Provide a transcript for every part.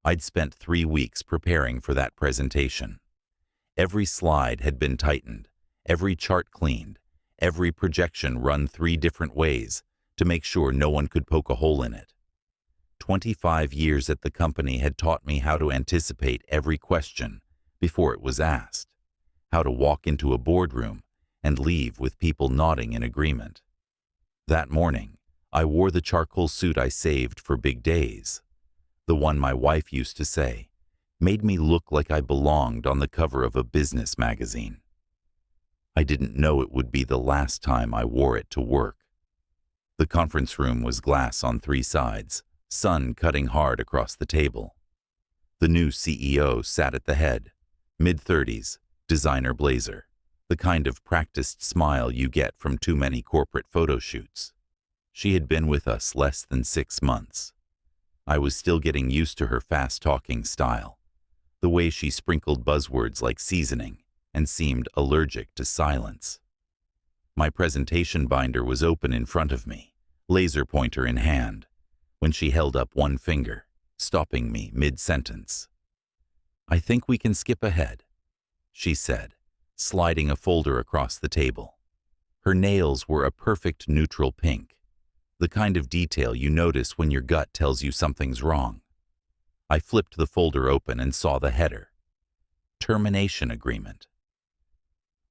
I'd spent 3 weeks preparing for that presentation. Every slide had been tightened, every chart cleaned, every projection run 3 different ways to make sure no one could poke a hole in it. 25 years at the company had taught me how to anticipate every question before it was asked, how to walk into a boardroom and leave with people nodding in agreement. That morning, I wore the charcoal suit I saved for big days. The one my wife used to say made me look like I belonged on the cover of a business magazine. I didn't know it would be the last time I wore it to work. The conference room was glass on 3 sides, sun cutting hard across the table. The new CEO sat at the head, mid-30s, designer blazer, the kind of practiced smile you get from too many corporate photo shoots. She had been with us less than 6 months. I was still getting used to her fast-talking style, the way she sprinkled buzzwords like seasoning and seemed allergic to silence. My presentation binder was open in front of me, laser pointer in hand, when she held up one finger, stopping me mid-sentence. "I think we can skip ahead," she said, sliding a folder across the table. Her nails were a perfect neutral pink, the kind of detail you notice when your gut tells you something's wrong. I flipped the folder open and saw the header. Termination agreement.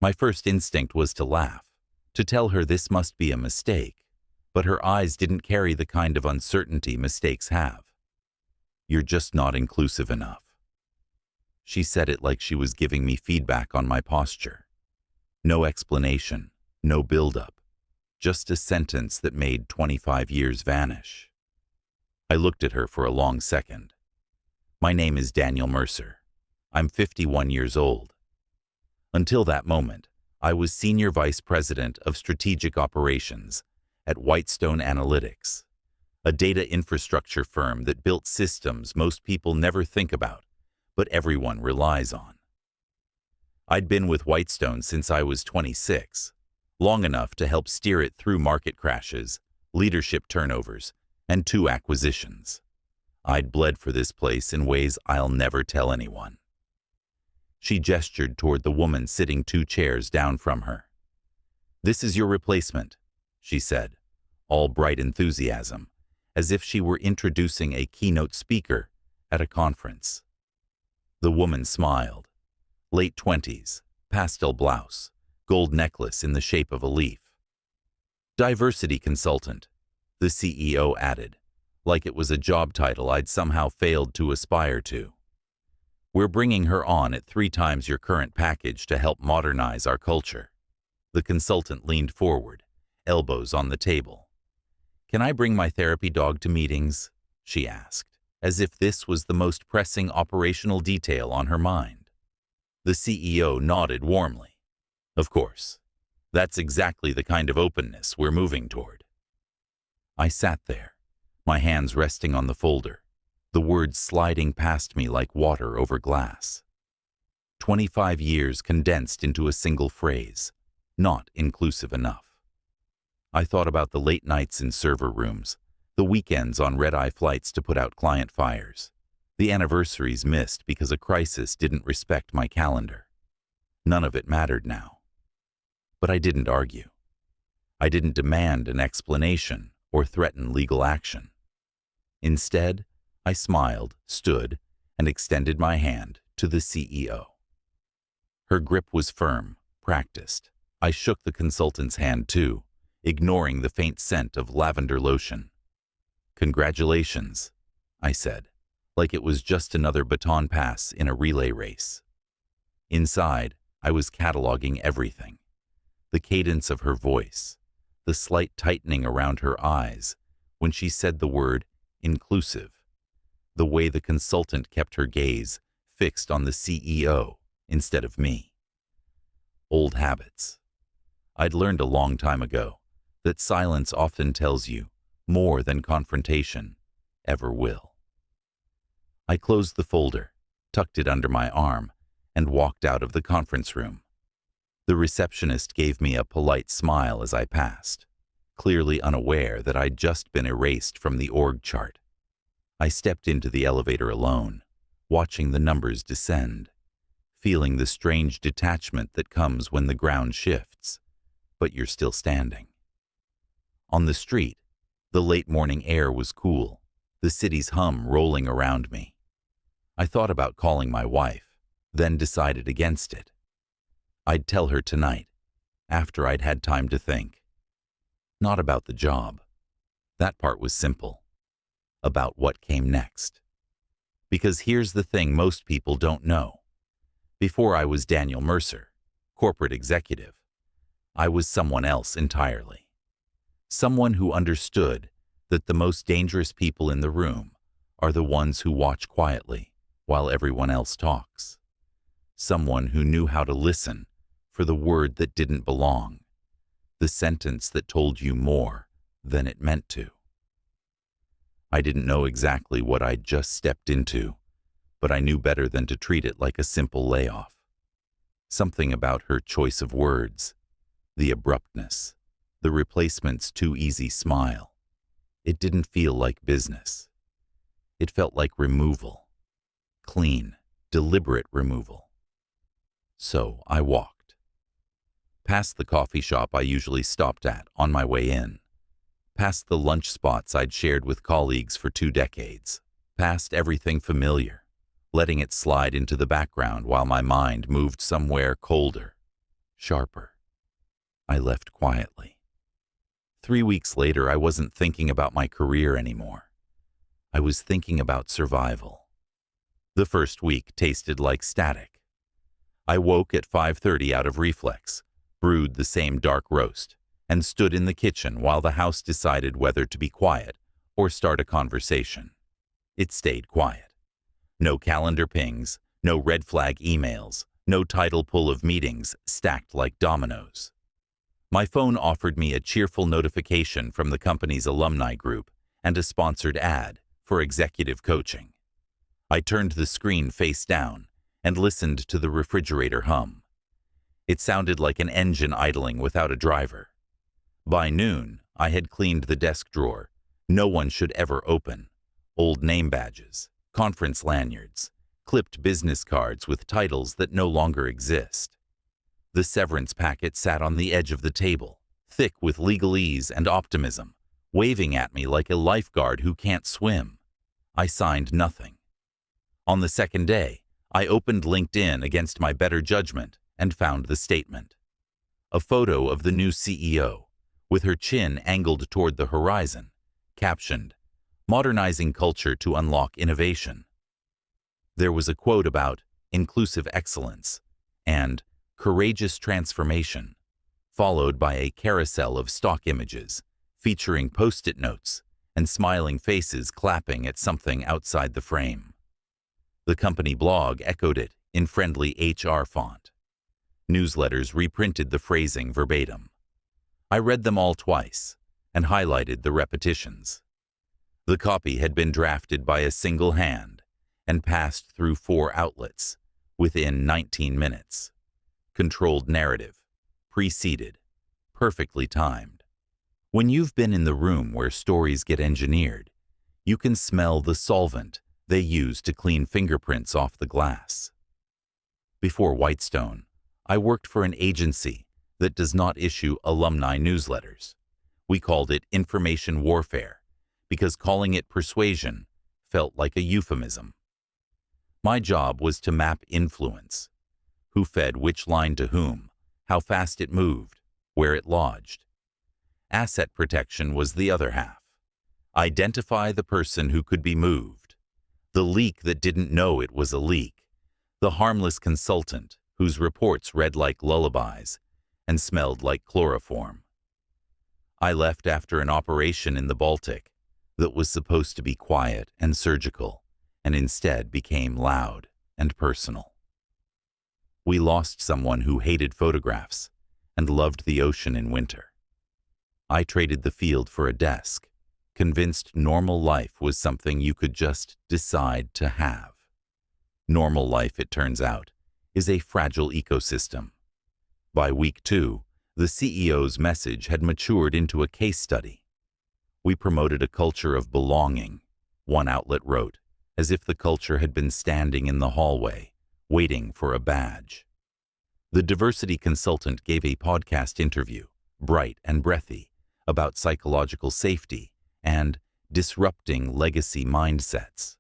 My first instinct was to laugh, to tell her this must be a mistake, but her eyes didn't carry the kind of uncertainty mistakes have. "You're just not inclusive enough." She said it like she was giving me feedback on my posture. No explanation, no build-up, just a sentence that made 25 years vanish. I looked at her for a long second. "My name is Daniel Mercer. I'm 51 years old." Until that moment, I was Senior Vice President of Strategic Operations at Whitestone Analytics, a data infrastructure firm that built systems most people never think about, but everyone relies on. I'd been with Whitestone since I was 26, long enough to help steer it through market crashes, leadership turnovers, and 2 acquisitions. I'd bled for this place in ways I'll never tell anyone. She gestured toward the woman sitting 2 chairs down from her. "This is your replacement," she said, all bright enthusiasm, as if she were introducing a keynote speaker at a conference. The woman smiled. Late 20s, pastel blouse, gold necklace in the shape of a leaf. "Diversity consultant," the CEO added, like it was a job title I'd somehow failed to aspire to. "We're bringing her on at 3 times your current package to help modernize our culture." The consultant leaned forward, elbows on the table. "Can I bring my therapy dog to meetings?" she asked, as if this was the most pressing operational detail on her mind. The CEO nodded warmly. "Of course. That's exactly the kind of openness we're moving toward." I sat there, my hands resting on the folder, the words sliding past me like water over glass. 25 years condensed into a single phrase, not inclusive enough. I thought about the late nights in server rooms, the weekends on red-eye flights to put out client fires, the anniversaries missed because a crisis didn't respect my calendar. None of it mattered now. But I didn't argue. I didn't demand an explanation or threaten legal action. Instead, I smiled, stood, and extended my hand to the CEO. Her grip was firm, practiced. I shook the consultant's hand too, ignoring the faint scent of lavender lotion. "Congratulations," I said, like it was just another baton pass in a relay race. Inside, I was cataloging everything. The cadence of her voice, the slight tightening around her eyes when she said the word inclusive, the way the consultant kept her gaze fixed on the CEO instead of me. Old habits. I'd learned a long time ago that silence often tells you more than confrontation ever will. I closed the folder, tucked it under my arm, and walked out of the conference room. The receptionist gave me a polite smile as I passed, clearly unaware that I'd just been erased from the org chart. I stepped into the elevator alone, watching the numbers descend, feeling the strange detachment that comes when the ground shifts, but you're still standing. On the street, the late morning air was cool, the city's hum rolling around me. I thought about calling my wife, then decided against it. I'd tell her tonight, after I'd had time to think. Not about the job. That part was simple. About what came next. Because here's the thing most people don't know. Before I was Daniel Mercer, corporate executive, I was someone else entirely. Someone who understood that the most dangerous people in the room are the ones who watch quietly while everyone else talks. Someone who knew how to listen for the word that didn't belong, the sentence that told you more than it meant to. I didn't know exactly what I'd just stepped into, but I knew better than to treat it like a simple layoff. Something about her choice of words, the abruptness, the replacement's too easy smile. It didn't feel like business. It felt like removal. Clean, deliberate removal. So I walked. Past the coffee shop I usually stopped at on my way in. Past the lunch spots I'd shared with colleagues for 2 decades. Past everything familiar, letting it slide into the background while my mind moved somewhere colder, sharper. I left quietly. 3 weeks later, I wasn't thinking about my career anymore. I was thinking about survival. The first week tasted like static. I woke at 5:30 out of reflex, brewed the same dark roast, and stood in the kitchen while the house decided whether to be quiet or start a conversation. It stayed quiet. No calendar pings, no red flag emails, no title pull of meetings stacked like dominoes. My phone offered me a cheerful notification from the company's alumni group and a sponsored ad for executive coaching. I turned the screen face down and listened to the refrigerator hum. It sounded like an engine idling without a driver. By noon, I had cleaned the desk drawer no one should ever open, old name badges, conference lanyards, clipped business cards with titles that no longer exist. The severance packet sat on the edge of the table, thick with legalese and optimism, waving at me like a lifeguard who can't swim. I signed nothing. On the second day, I opened LinkedIn against my better judgment and found the statement. A photo of the new CEO, with her chin angled toward the horizon, captioned, "Modernizing culture to unlock innovation." There was a quote about inclusive excellence and courageous transformation, followed by a carousel of stock images featuring post-it notes and smiling faces clapping at something outside the frame. The company blog echoed it in friendly HR font. Newsletters reprinted the phrasing verbatim. I read them all twice and highlighted the repetitions. The copy had been drafted by a single hand and passed through 4 outlets within 19 minutes. Controlled narrative, preceded, perfectly timed. When you've been in the room where stories get engineered, you can smell the solvent they use to clean fingerprints off the glass. Before Whitestone, I worked for an agency that does not issue alumni newsletters. We called it information warfare because calling it persuasion felt like a euphemism. My job was to map influence. Who fed which line to whom, how fast it moved, where it lodged. Asset protection was the other half. Identify the person who could be moved. The leak that didn't know it was a leak. The harmless consultant whose reports read like lullabies and smelled like chloroform. I left after an operation in the Baltic that was supposed to be quiet and surgical, and instead became loud and personal. We lost someone who hated photographs and loved the ocean in winter. I traded the field for a desk, convinced normal life was something you could just decide to have. Normal life, it turns out, is a fragile ecosystem. By week 2, the CEO's message had matured into a case study. We promoted a culture of belonging, one outlet wrote, as if the culture had been standing in the hallway, waiting for a badge. The diversity consultant gave a podcast interview, bright and breathy, about psychological safety and disrupting legacy mindsets.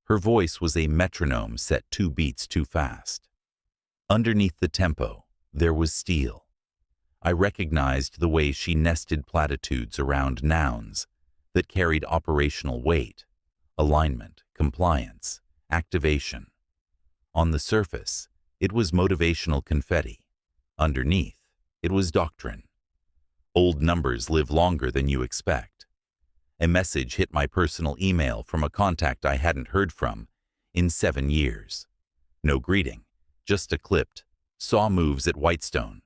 Her voice was a metronome set 2 beats too fast. Underneath the tempo, there was steel. I recognized the way she nested platitudes around nouns that carried operational weight, alignment, compliance, activation. On the surface, it was motivational confetti. Underneath, it was doctrine. Old numbers live longer than you expect. A message hit my personal email from a contact I hadn't heard from in 7 years. No greeting, just a clipped, "Saw moves at Whitestone."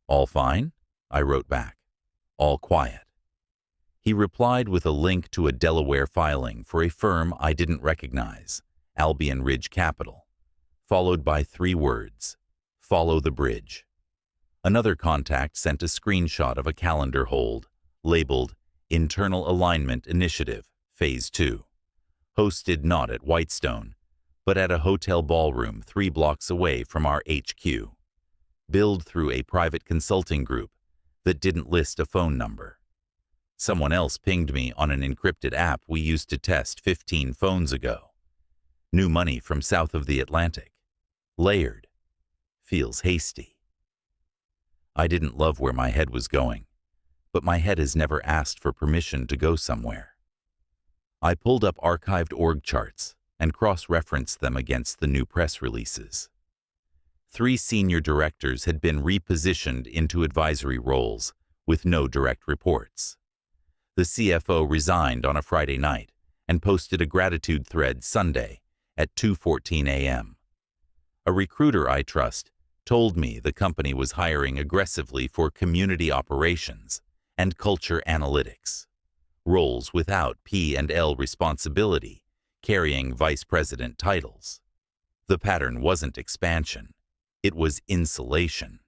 "All fine?" I wrote back. "All quiet." He replied with a link to a Delaware filing for a firm I didn't recognize, Albion Ridge Capital, followed by 3 words, "Follow the bridge." Another contact sent a screenshot of a calendar hold, labeled Internal Alignment Initiative, Phase 2, hosted not at Whitestone, but at a hotel ballroom 3 blocks away from our HQ, billed through a private consulting group that didn't list a phone number. Someone else pinged me on an encrypted app we used to test 15 phones ago. New money from south of the Atlantic. Layered. Feels hasty. I didn't love where my head was going, but my head has never asked for permission to go somewhere. I pulled up archived org charts and cross-referenced them against the new press releases. 3 senior directors had been repositioned into advisory roles with no direct reports. The CFO resigned on a Friday night and posted a gratitude thread Sunday at 2:14 a.m. A recruiter I trust told me the company was hiring aggressively for community operations and culture analytics, roles without P&L responsibility, carrying vice president titles. The pattern wasn't expansion, it was insulation.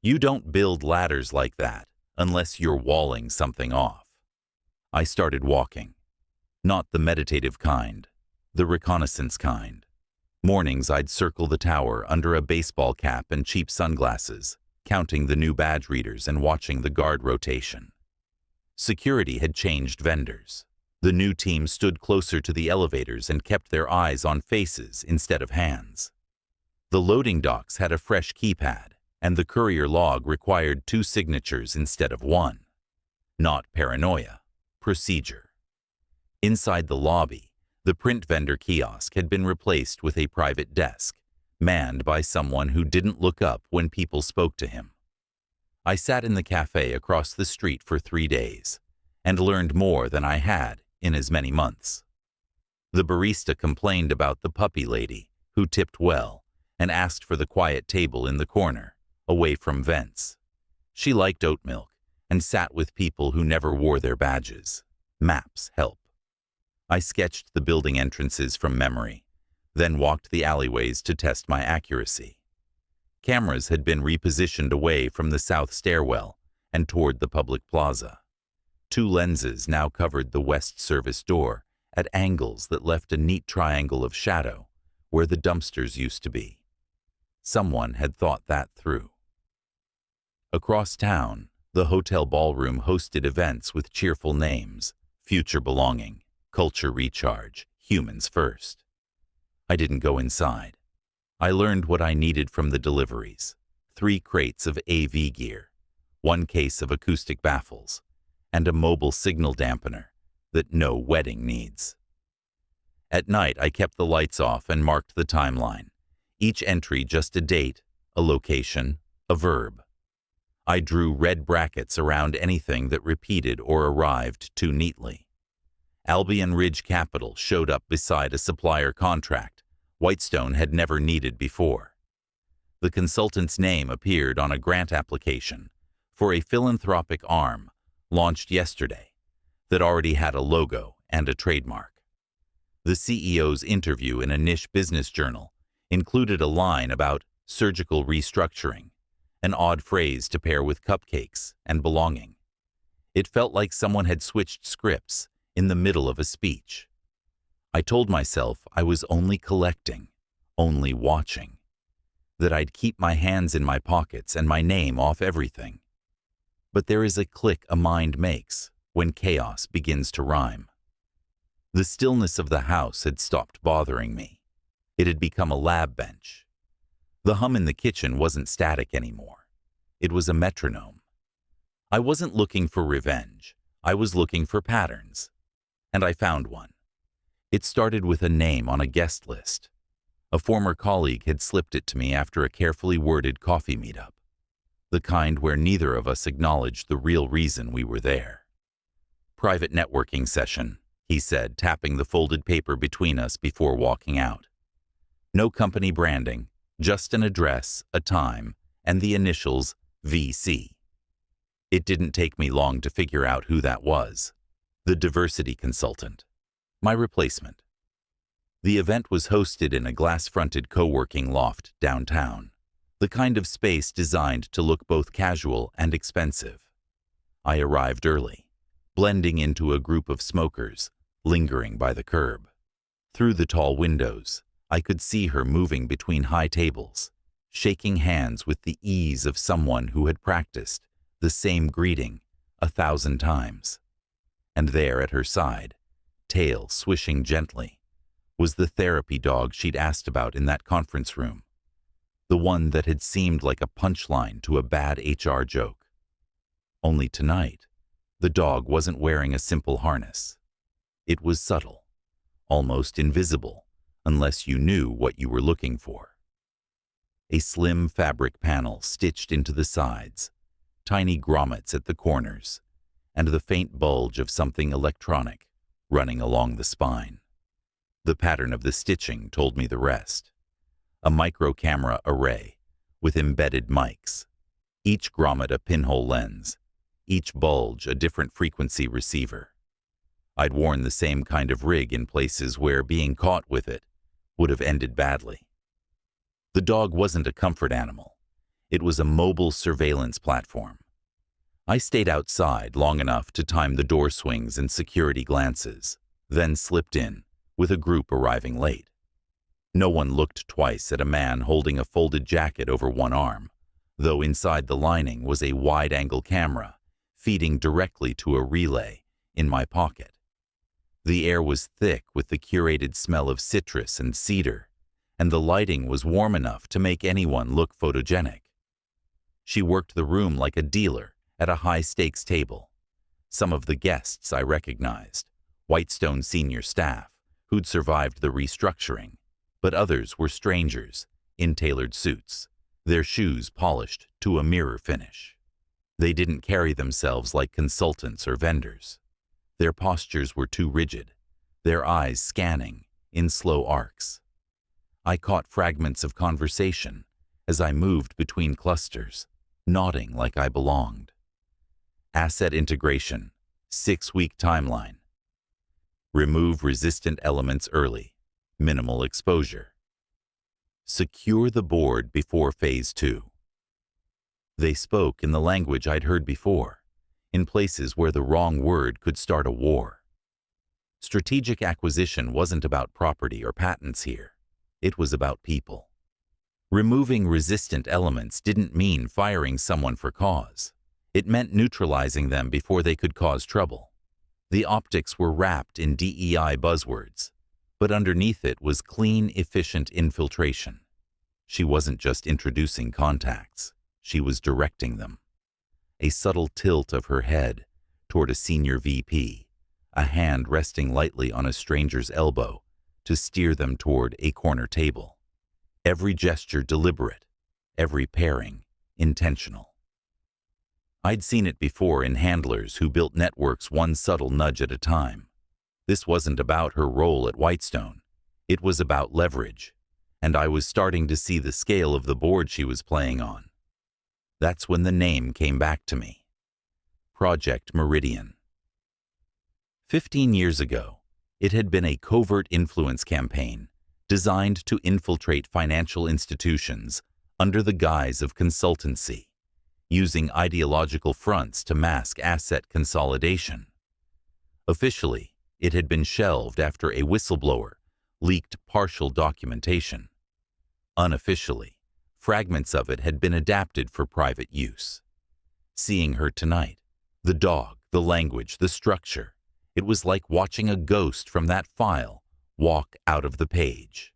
You don't build ladders like that unless you're walling something off. I started walking. Not the meditative kind, the reconnaissance kind. Mornings I'd circle the tower under a baseball cap and cheap sunglasses, counting the new badge readers and watching the guard rotation. Security had changed vendors. The new team stood closer to the elevators and kept their eyes on faces instead of hands. The loading docks had a fresh keypad, and the courier log required 2 signatures instead of 1. Not paranoia, procedure. Inside the lobby, the print vendor kiosk had been replaced with a private desk, manned by someone who didn't look up when people spoke to him. I sat in the cafe across the street for 3 days and learned more than I had in as many months. The barista complained about the puppy lady, who tipped well, and asked for the quiet table in the corner, away from vents. She liked oat milk and sat with people who never wore their badges. Maps help. I sketched the building entrances from memory, then walked the alleyways to test my accuracy. Cameras had been repositioned away from the south stairwell and toward the public plaza. 2 lenses now covered the west service door at angles that left a neat triangle of shadow where the dumpsters used to be. Someone had thought that through. Across town, the hotel ballroom hosted events with cheerful names: Future Belonging, Culture Recharge, Humans First. I didn't go inside. I learned what I needed from the deliveries: 3 crates of AV gear, 1 case of acoustic baffles, and a mobile signal dampener that no wedding needs. At night, I kept the lights off and marked the timeline, each entry just a date, a location, a verb. I drew red brackets around anything that repeated or arrived too neatly. Albion Ridge Capital showed up beside a supplier contract Whitestone had never needed before. The consultant's name appeared on a grant application for a philanthropic arm launched yesterday that already had a logo and a trademark. The CEO's interview in a niche business journal included a line about surgical restructuring, an odd phrase to pair with cupcakes and belonging. It felt like someone had switched scripts in the middle of a speech. I told myself I was only collecting, only watching, that I'd keep my hands in my pockets and my name off everything. But there is a click a mind makes when chaos begins to rhyme. The stillness of the house had stopped bothering me. It had become a lab bench. The hum in the kitchen wasn't static anymore. It was a metronome. I wasn't looking for revenge. I was looking for patterns. And I found one. It started with a name on a guest list. A former colleague had slipped it to me after a carefully worded coffee meetup. The kind where neither of us acknowledged the real reason we were there. "Private networking session," he said, tapping the folded paper between us before walking out. No company branding, just an address, a time, and the initials VC. It didn't take me long to figure out who that was. The diversity consultant. My replacement. The event was hosted in a glass-fronted co-working loft downtown, the kind of space designed to look both casual and expensive. I arrived early, blending into a group of smokers, lingering by the curb. Through the tall windows, I could see her moving between high tables, shaking hands with the ease of someone who had practiced the same greeting 1,000 times. And there at her side, tail swishing gently, was the therapy dog she'd asked about in that conference room, the one that had seemed like a punchline to a bad HR joke. Only tonight, the dog wasn't wearing a simple harness. It was subtle, almost invisible, unless you knew what you were looking for. A slim fabric panel stitched into the sides, tiny grommets at the corners, and the faint bulge of something electronic running along the spine. The pattern of the stitching told me the rest. A micro-camera array with embedded mics, each grommet a pinhole lens, each bulge a different frequency receiver. I'd worn the same kind of rig in places where being caught with it would have ended badly. The dog wasn't a comfort animal. It was a mobile surveillance platform. I stayed outside long enough to time the door swings and security glances, then slipped in, with a group arriving late. No one looked twice at a man holding a folded jacket over one arm, though inside the lining was a wide-angle camera feeding directly to a relay in my pocket. The air was thick with the curated smell of citrus and cedar, and the lighting was warm enough to make anyone look photogenic. She worked the room like a dealer at a high-stakes table. Some of the guests I recognized, Whitestone senior staff, who'd survived the restructuring, but others were strangers in tailored suits, their shoes polished to a mirror finish. They didn't carry themselves like consultants or vendors. Their postures were too rigid, their eyes scanning in slow arcs. I caught fragments of conversation as I moved between clusters, nodding like I belonged. Asset integration, 6-week timeline. Remove resistant elements early, minimal exposure. Secure the board before phase 2. They spoke in the language I'd heard before, in places where the wrong word could start a war. Strategic acquisition wasn't about property or patents here. It was about people. Removing resistant elements didn't mean firing someone for cause. It meant neutralizing them before they could cause trouble. The optics were wrapped in DEI buzzwords, but underneath it was clean, efficient infiltration. She wasn't just introducing contacts. She was directing them. A subtle tilt of her head toward a senior VP, a hand resting lightly on a stranger's elbow to steer them toward a corner table. Every gesture deliberate, every pairing intentional. I'd seen it before in handlers who built networks one subtle nudge at a time. This wasn't about her role at Whitestone. It was about leverage, and I was starting to see the scale of the board she was playing on. That's when the name came back to me. Project Meridian. 15 years ago, it had been a covert influence campaign designed to infiltrate financial institutions under the guise of consultancy, using ideological fronts to mask asset consolidation. Officially, It had been shelved after a whistleblower leaked partial documentation. Unofficially, fragments of it had been adapted for private use. Seeing her tonight, the dog, the language, the structure, it was like watching a ghost from that file walk out of the page.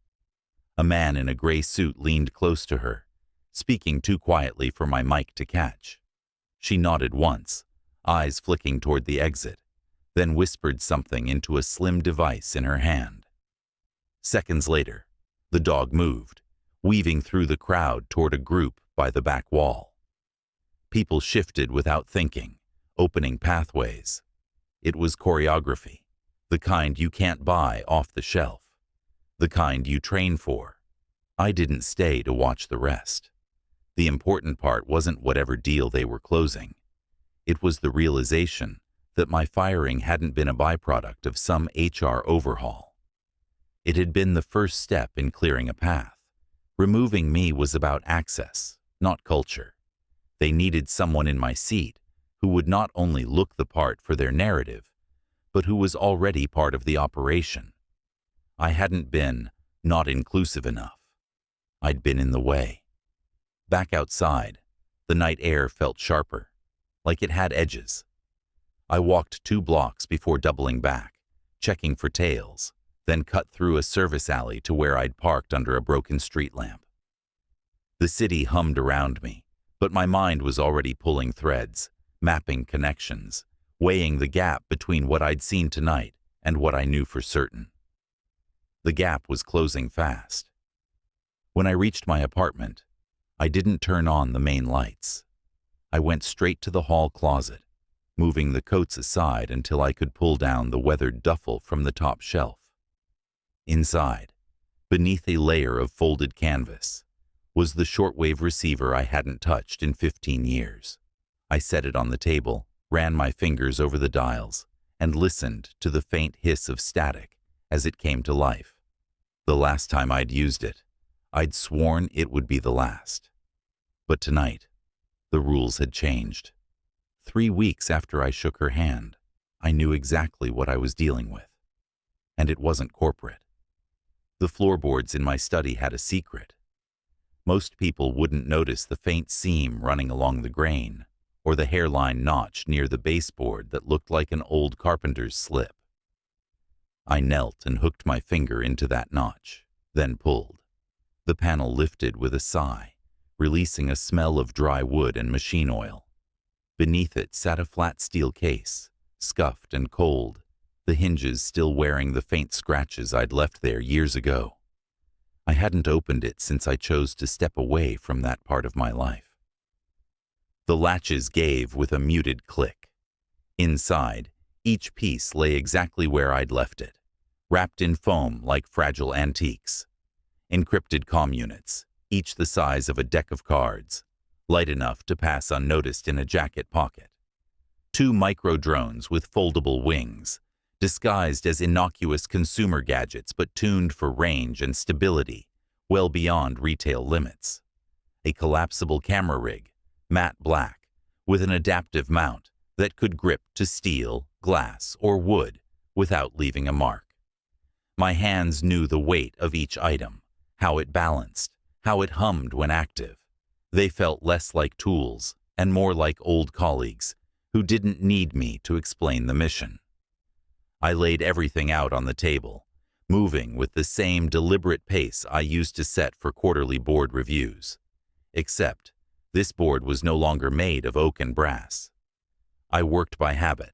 A man in a gray suit leaned close to her, speaking too quietly for my mic to catch. She nodded once, eyes flicking toward the exit, then whispered something into a slim device in her hand. Seconds later, the dog moved, weaving through the crowd toward a group by the back wall. People shifted without thinking, opening pathways. It was choreography, the kind you can't buy off the shelf, the kind you train for. I didn't stay to watch the rest. The important part wasn't whatever deal they were closing. It was the realization that my firing hadn't been a byproduct of some HR overhaul. It had been the first step in clearing a path. Removing me was about access, not culture. They needed someone in my seat who would not only look the part for their narrative, but who was already part of the operation. I hadn't been not inclusive enough. I'd been in the way. Back outside, the night air felt sharper, like it had edges. I walked 2 blocks before doubling back, checking for tails, then cut through a service alley to where I'd parked under a broken street lamp. The city hummed around me, but my mind was already pulling threads, mapping connections, weighing the gap between what I'd seen tonight and what I knew for certain. The gap was closing fast. When I reached my apartment, I didn't turn on the main lights. I went straight to the hall closet, moving the coats aside until I could pull down the weathered duffel from the top shelf. Inside, beneath a layer of folded canvas, was the shortwave receiver I hadn't touched in 15 years. I set it on the table, ran my fingers over the dials, and listened to the faint hiss of static as it came to life. The last time I'd used it, I'd sworn it would be the last. But tonight, the rules had changed. 3 weeks after I shook her hand, I knew exactly what I was dealing with. And it wasn't corporate. The floorboards in my study had a secret. Most people wouldn't notice the faint seam running along the grain, or the hairline notch near the baseboard that looked like an old carpenter's slip. I knelt and hooked my finger into that notch, then pulled. The panel lifted with a sigh, releasing a smell of dry wood and machine oil. Beneath it sat a flat steel case, scuffed and cold, the hinges still wearing the faint scratches I'd left there years ago. I hadn't opened it since I chose to step away from that part of my life. The latches gave with a muted click. Inside, each piece lay exactly where I'd left it, wrapped in foam like fragile antiques. Encrypted comm units, each the size of a deck of cards, light enough to pass unnoticed in a jacket pocket. 2 micro-drones with foldable wings, disguised as innocuous consumer gadgets but tuned for range and stability well beyond retail limits. A collapsible camera rig, matte black, with an adaptive mount that could grip to steel, glass, or wood without leaving a mark. My hands knew the weight of each item, how it balanced, how it hummed when active. They felt less like tools and more like old colleagues who didn't need me to explain the mission. I laid everything out on the table, moving with the same deliberate pace I used to set for quarterly board reviews. Except, this board was no longer made of oak and brass. I worked by habit,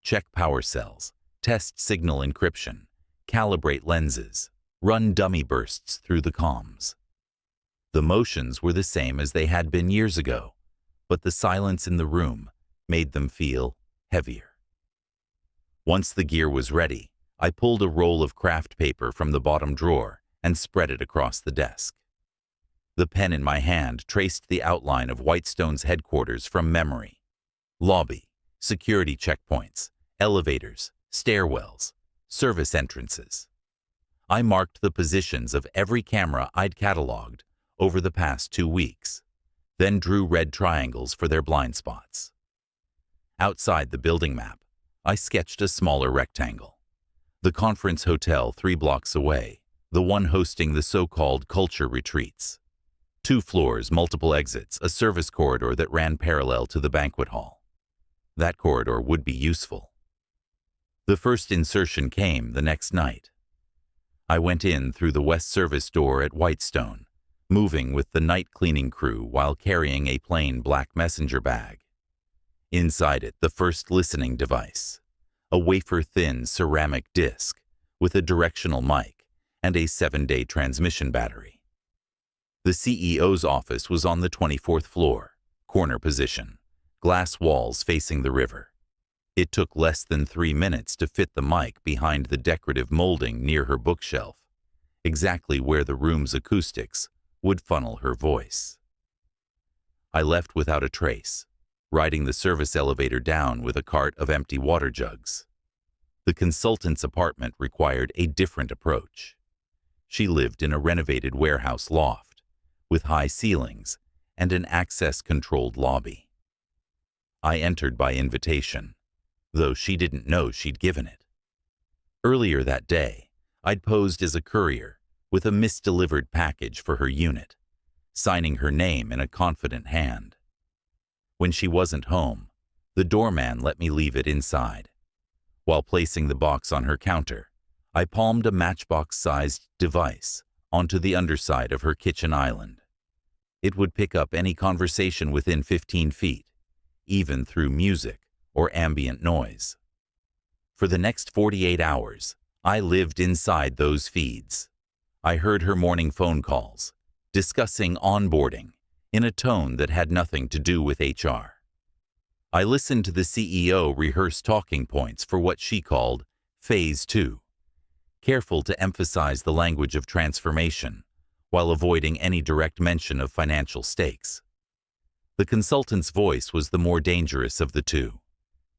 check power cells, test signal encryption, calibrate lenses, run dummy bursts through the comms. The motions were the same as they had been years ago, but the silence in the room made them feel heavier. Once the gear was ready, I pulled a roll of craft paper from the bottom drawer and spread it across the desk. The pen in my hand traced the outline of Whitestone's headquarters from memory. Lobby, security checkpoints, elevators, stairwells, service entrances. I marked the positions of every camera I'd cataloged over the past 2 weeks, then drew red triangles for their blind spots. Outside the building map, I sketched a smaller rectangle. The conference hotel 3 blocks away, the one hosting the so-called culture retreats. 2 floors, multiple exits, a service corridor that ran parallel to the banquet hall. That corridor would be useful. The first insertion came the next night. I went in through the west service door at Whitestone, moving with the night cleaning crew while carrying a plain black messenger bag. Inside it, the first listening device, a wafer-thin ceramic disc with a directional mic and a 7-day transmission battery. The CEO's office was on the 24th floor, corner position, glass walls facing the river. It took less than 3 minutes to fit the mic behind the decorative molding near her bookshelf, exactly where the room's acoustics would funnel her voice. I left without a trace, riding the service elevator down with a cart of empty water jugs. The consultant's apartment required a different approach. She lived in a renovated warehouse loft, with high ceilings and an access-controlled lobby. I entered by invitation, though she didn't know she'd given it. Earlier that day, I'd posed as a courier with a misdelivered package for her unit, signing her name in a confident hand. When she wasn't home, the doorman let me leave it inside. While placing the box on her counter, I palmed a matchbox-sized device onto the underside of her kitchen island. It would pick up any conversation within 15 feet, even through music or ambient noise. For the next 48 hours, I lived inside those feeds. I heard her morning phone calls, discussing onboarding in a tone that had nothing to do with HR. I listened to the CEO rehearse talking points for what she called Phase 2, careful to emphasize the language of transformation while avoiding any direct mention of financial stakes. The consultant's voice was the more dangerous of the two,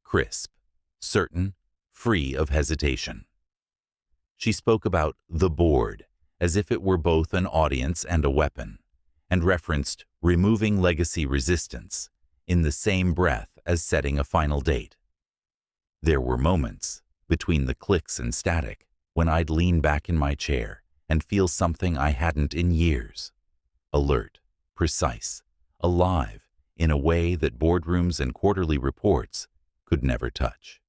crisp, certain, free of hesitation. She spoke about the board as if it were both an audience and a weapon, and referenced removing legacy resistance in the same breath as setting a final date. There were moments, between the clicks and static, when I'd lean back in my chair and feel something I hadn't in years. Alert, precise, alive, in a way that boardrooms and quarterly reports could never touch.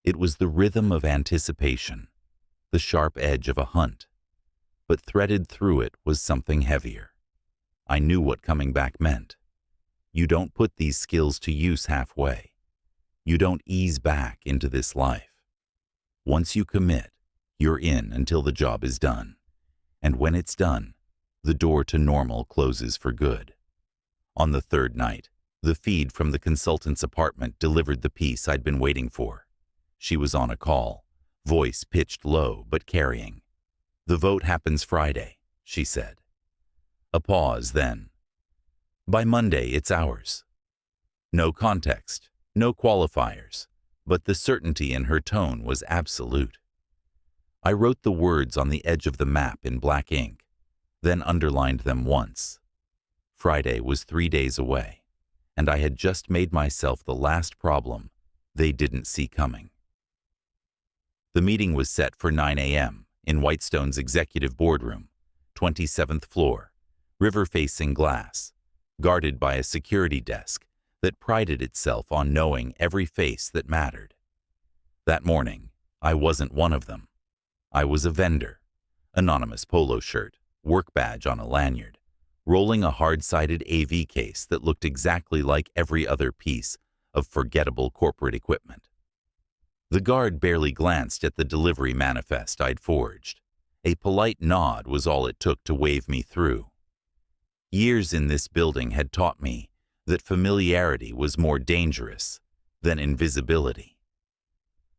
It was the rhythm of anticipation, the sharp edge of a hunt, but threaded through it was something heavier. I knew what coming back meant. You don't put these skills to use halfway. You don't ease back into this life. Once you commit, you're in until the job is done. And when it's done, the door to normal closes for good. On the third night, the feed from the consultant's apartment delivered the piece I'd been waiting for. She was on a call, voice pitched low but carrying. "The vote happens Friday," she said. A pause, then. "By Monday, it's ours." No context, no qualifiers, but the certainty in her tone was absolute. I wrote the words on the edge of the map in black ink, then underlined them once. Friday was 3 days away, and I had just made myself the last problem they didn't see coming. The meeting was set for 9 a.m. in Whitestone's executive boardroom, 27th floor, river-facing glass, guarded by a security desk that prided itself on knowing every face that mattered. That morning, I wasn't one of them. I was a vendor, anonymous polo shirt, work badge on a lanyard, rolling a hard-sided AV case that looked exactly like every other piece of forgettable corporate equipment. The guard barely glanced at the delivery manifest I'd forged. A polite nod was all it took to wave me through. Years in this building had taught me that familiarity was more dangerous than invisibility.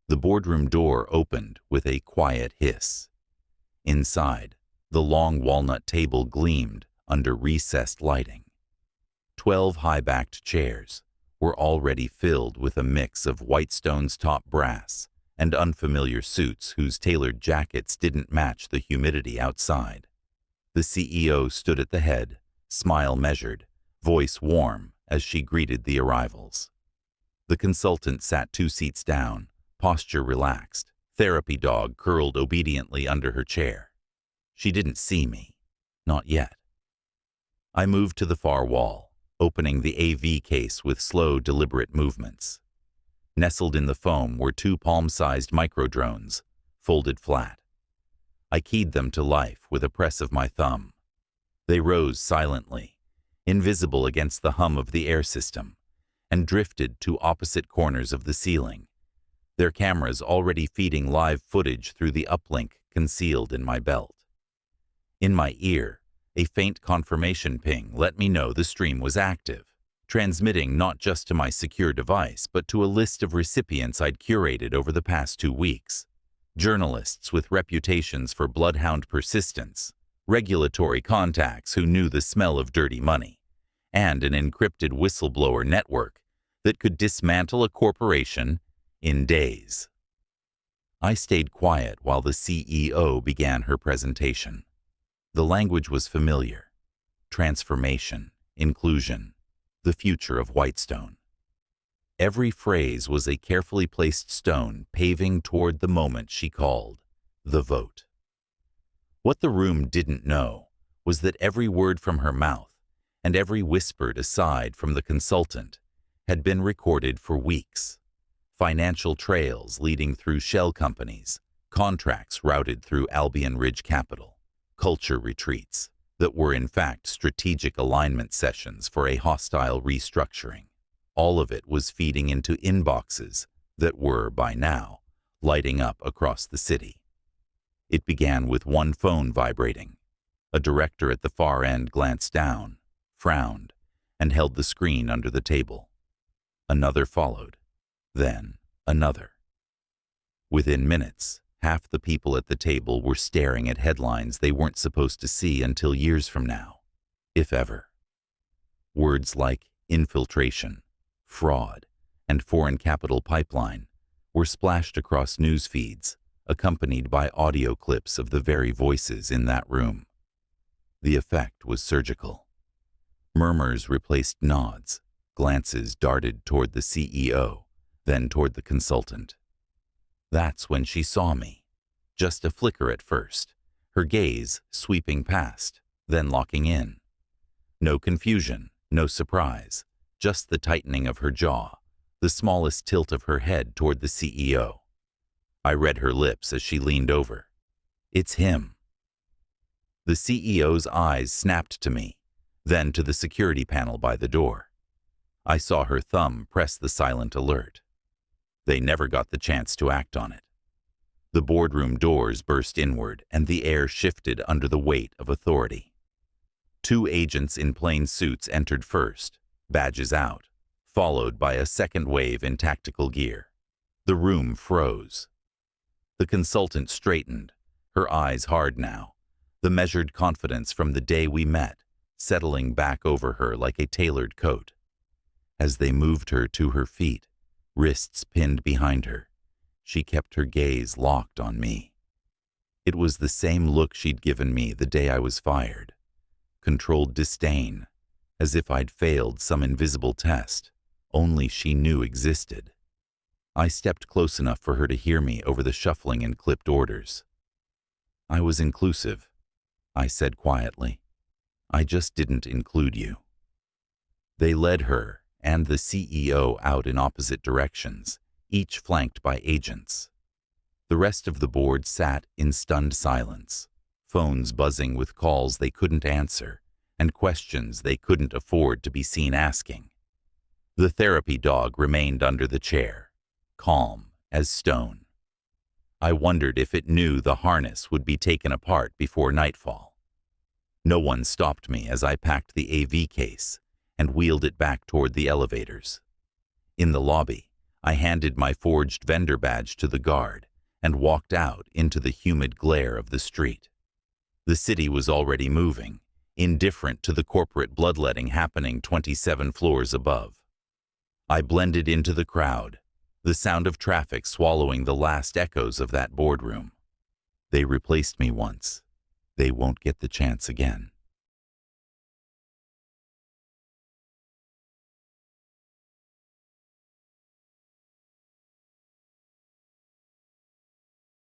The boardroom door opened with a quiet hiss. Inside, the long walnut table gleamed under recessed lighting. 12 high-backed chairs were already filled with a mix of Whitestone's top brass and unfamiliar suits whose tailored jackets didn't match the humidity outside. The CEO stood at the head, smile measured, voice warm as she greeted the arrivals. The consultant sat 2 seats down, posture relaxed, Therapy dog curled obediently under her chair. She didn't see me. Not yet. I moved to the far wall, opening the AV case with slow, deliberate movements. Nestled in the foam were two palm-sized microdrones, folded flat. I keyed them to life with a press of my thumb. They rose silently, invisible against the hum of the air system, and drifted to opposite corners of the ceiling, their cameras already feeding live footage through the uplink concealed in my belt. In my ear, a faint confirmation ping let me know the stream was active, transmitting not just to my secure device but to a list of recipients I'd curated over the past 2 weeks. Journalists with reputations for bloodhound persistence, regulatory contacts who knew the smell of dirty money, and an encrypted whistleblower network that could dismantle a corporation in days. I stayed quiet while the CEO began her presentation. The language was familiar. Transformation, inclusion, the future of Whitestone. Every phrase was a carefully placed stone paving toward the moment she called the vote. What the room didn't know was that every word from her mouth and every whispered aside from the consultant had been recorded for weeks. Financial trails leading through shell companies, contracts routed through Albion Ridge Capital, culture retreats that were in fact strategic alignment sessions for a hostile restructuring. All of it was feeding into inboxes that were, by now, lighting up across the city. It began with one phone vibrating. A director at the far end glanced down, frowned, and held the screen under the table. Another followed, then another. Within minutes, half the people at the table were staring at headlines they weren't supposed to see until years from now, if ever. Words like infiltration, fraud, and foreign capital pipeline were splashed across news feeds, accompanied by audio clips of the very voices in that room. The effect was surgical. Murmurs replaced nods, glances darted toward the CEO, then toward the consultant. That's when she saw me. Just a flicker at first, her gaze sweeping past, then locking in. No confusion, no surprise, just the tightening of her jaw, the smallest tilt of her head toward the CEO. I read her lips as she leaned over. It's him. The CEO's eyes snapped to me, then to the security panel by the door. I saw her thumb press the silent alert. They never got the chance to act on it. The boardroom doors burst inward and the air shifted under the weight of authority. 2 agents in plain suits entered first, badges out, followed by a second wave in tactical gear. The room froze. The consultant straightened, her eyes hard now, the measured confidence from the day we met settling back over her like a tailored coat. As they moved her to her feet, wrists pinned behind her, she kept her gaze locked on me. It was the same look she'd given me the day I was fired. Controlled disdain, as if I'd failed some invisible test only she knew existed. I stepped close enough for her to hear me over the shuffling and clipped orders. I was inclusive, I said quietly. I just didn't include you. They led her and the CEO out in opposite directions, each flanked by agents. The rest of the board sat in stunned silence, phones buzzing with calls they couldn't answer and questions they couldn't afford to be seen asking. The therapy dog remained under the chair, calm as stone. I wondered if it knew the harness would be taken apart before nightfall. No one stopped me as I packed the AV case and wheeled it back toward the elevators. In the lobby, I handed my forged vendor badge to the guard and walked out into the humid glare of the street. The city was already moving, indifferent to the corporate bloodletting happening 27 floors above. I blended into the crowd, the sound of traffic swallowing the last echoes of that boardroom. They replaced me once. They won't get the chance again.